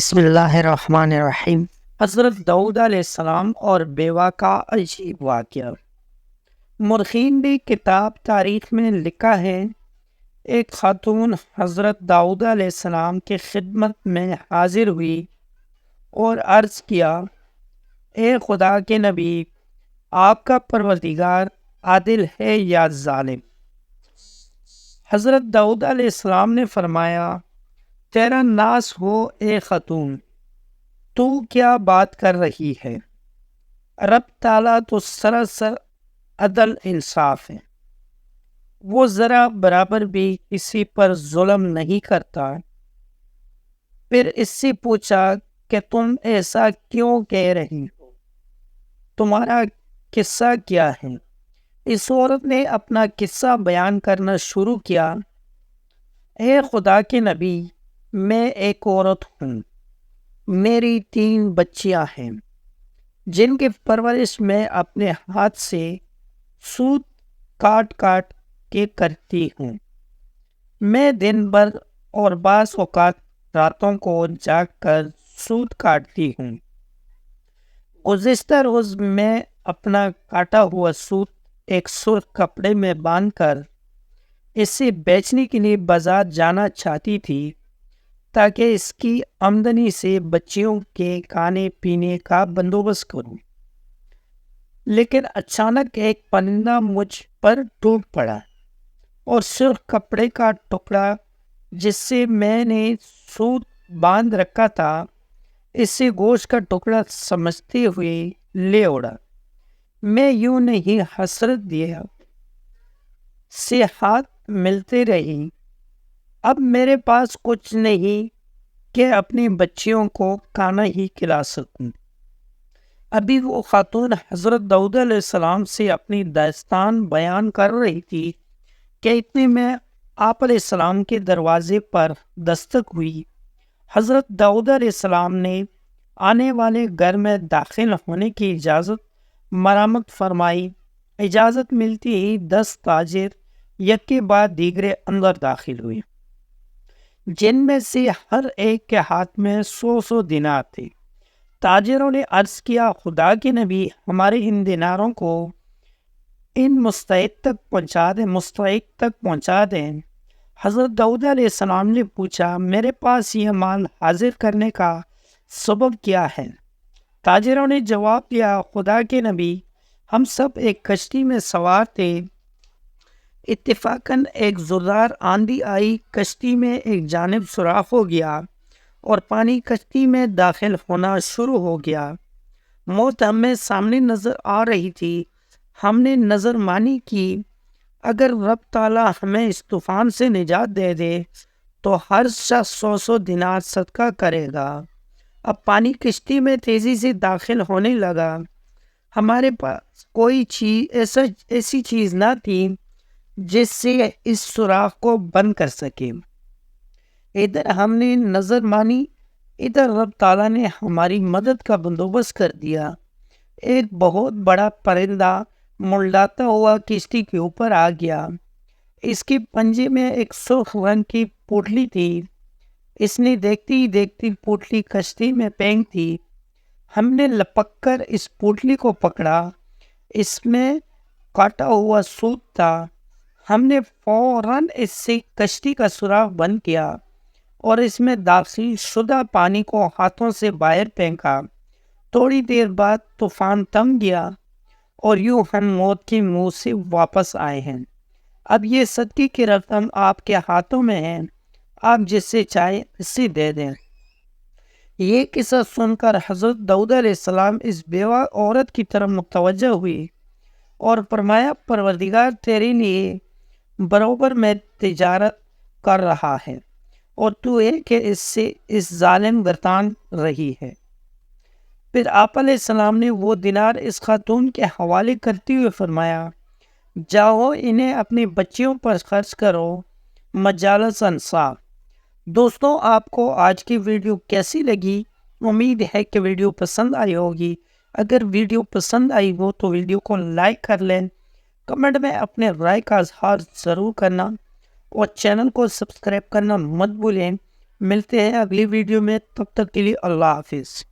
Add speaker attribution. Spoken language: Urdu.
Speaker 1: بسم اللہ الرحمن الرحیم۔ حضرت داؤد علیہ السلام اور بیوہ کا عجیب واقعہ۔ مورخین نے کتاب تاریخ میں لکھا ہے، ایک خاتون حضرت داؤد علیہ السلام کی خدمت میں حاضر ہوئی اور عرض کیا، اے خدا کے نبی، آپ کا پروردگار عادل ہے یا ظالم؟ حضرت داؤد علیہ السلام نے فرمایا، تیرا ناس ہو اے خاتون، تو کیا بات کر رہی ہے؟ رب تعالیٰ تو سراسر عدل انصاف ہے، وہ ذرا برابر بھی کسی پر ظلم نہیں کرتا۔ پھر اس سے پوچھا کہ تم ایسا کیوں کہہ رہی ہو؟ تمہارا قصہ کیا ہے؟ اس عورت نے اپنا قصہ بیان کرنا شروع کیا، اے خدا کے نبی، میں ایک عورت ہوں، میری 3 بچیاں ہیں جن کی پرورش میں اپنے ہاتھ سے سوت کاٹ کاٹ کے کرتی ہوں۔ میں دن بھر اور بعض اوقات راتوں کو جاگ کر سوت کاٹتی ہوں۔ گزشتہ روز میں اپنا کاٹا ہوا سوت ایک سرخ کپڑے میں باندھ کر اسے بیچنے کے لیے بازار جانا چاہتی تھی تاکہ اس کی آمدنی سے بچیوں کے کھانے پینے کا بندوبست کروں، لیکن اچانک ایک پرندہ مجھ پر ٹوٹ پڑا اور سرخ کپڑے کا ٹکڑا جس سے میں نے سوت باندھ رکھا تھا، اسے گوشت کا ٹکڑا سمجھتے ہوئے لے اڑا۔ میں یوں نہیں حسرت دیا سے ہاتھ ملتے رہی، اب میرے پاس کچھ نہیں کہ اپنی بچیوں کو کھانا ہی کھلا سکوں۔ ابھی وہ خاتون حضرت داؤد علیہ السلام سے اپنی داستان بیان کر رہی تھی کہ اتنے میں آپ علیہ السلام کے دروازے پر دستک ہوئی۔ حضرت داؤد علیہ السلام نے آنے والے گھر میں داخل ہونے کی اجازت مرامت فرمائی۔ اجازت ملتی ہی 10 تاجر یک کے بعد دیگرے اندر داخل ہوئے، جن میں سے ہر ایک کے ہاتھ میں 100 دینار تھے۔ تاجروں نے عرض کیا، خدا کے نبی، ہمارے ان دیناروں کو ان مستحق تک پہنچا دیں۔ حضرت داؤد علیہ السلام نے پوچھا، میرے پاس یہ مال حاضر کرنے کا سبب کیا ہے؟ تاجروں نے جواب دیا، خدا کے نبی، ہم سب ایک کشتی میں سوار تھے، اتفاقاً ایک زوردار آندھی آئی، کشتی میں ایک جانب سوراخ ہو گیا اور پانی کشتی میں داخل ہونا شروع ہو گیا۔ موت ہمیں سامنے نظر آ رہی تھی۔ ہم نے نظر مانی کی، اگر رب تعالیٰ ہمیں اس طوفان سے نجات دے دے تو ہر شخص 100 دینار صدقہ کرے گا۔ اب پانی کشتی میں تیزی سے داخل ہونے لگا، ہمارے پاس کوئی ایسی چیز نہ تھی جس سے اس سوراخ کو بند کر سکے۔ ادھر ہم نے نظر مانی، ادھر رب تعالیٰ نے ہماری مدد کا بندوبست کر دیا۔ ایک بہت بڑا پرندہ منڈلاتا ہوا کشتی کے اوپر آ گیا، اس کے پنجے میں ایک سرخ رنگ کی پوٹلی تھی، اس نے دیکھتی ہی دیکھتی پوٹلی کشتی میں پھینک دی۔ ہم نے لپک کر اس پوٹلی کو پکڑا، اس میں کاٹا ہوا سوت تھا۔ ہم نے فوراً اس سے کشتی کا سوراخ بند کیا اور اس میں داخل شدہ پانی کو ہاتھوں سے باہر پھینکا۔ تھوڑی دیر بعد طوفان تھم گیا اور یوں ہم موت کے منہ سے واپس آئے ہیں۔ اب یہ صدقے کی رقم آپ کے ہاتھوں میں ہے، آپ جس سے چاہے اسے دے دیں۔ یہ قصہ سن کر حضرت داؤد علیہ السلام اس بیوہ عورت کی طرف متوجہ ہوئی اور فرمایا، پروردگار تیرے لیے برابر میں تجارت کر رہا ہے اور تو ہے کہ اس ظالم گردان رہی ہے۔ پھر آپ علیہ السلام نے وہ دینار اس خاتون کے حوالے کرتے ہوئے فرمایا، جاؤ انہیں اپنی بچیوں پر خرچ کرو، مجالس انصاف۔ دوستوں، آپ کو آج کی ویڈیو کیسی لگی؟ امید ہے کہ ویڈیو پسند آئی ہوگی۔ اگر ویڈیو پسند آئی ہو تو ویڈیو کو لائک کر لیں، کمنٹ میں اپنے رائے کا اظہار ضرور کرنا اور چینل کو سبسکرائب کرنا مت بھولیں ملتے ہیں اگلی ویڈیو میں، تب تک کے لیے اللہ حافظ۔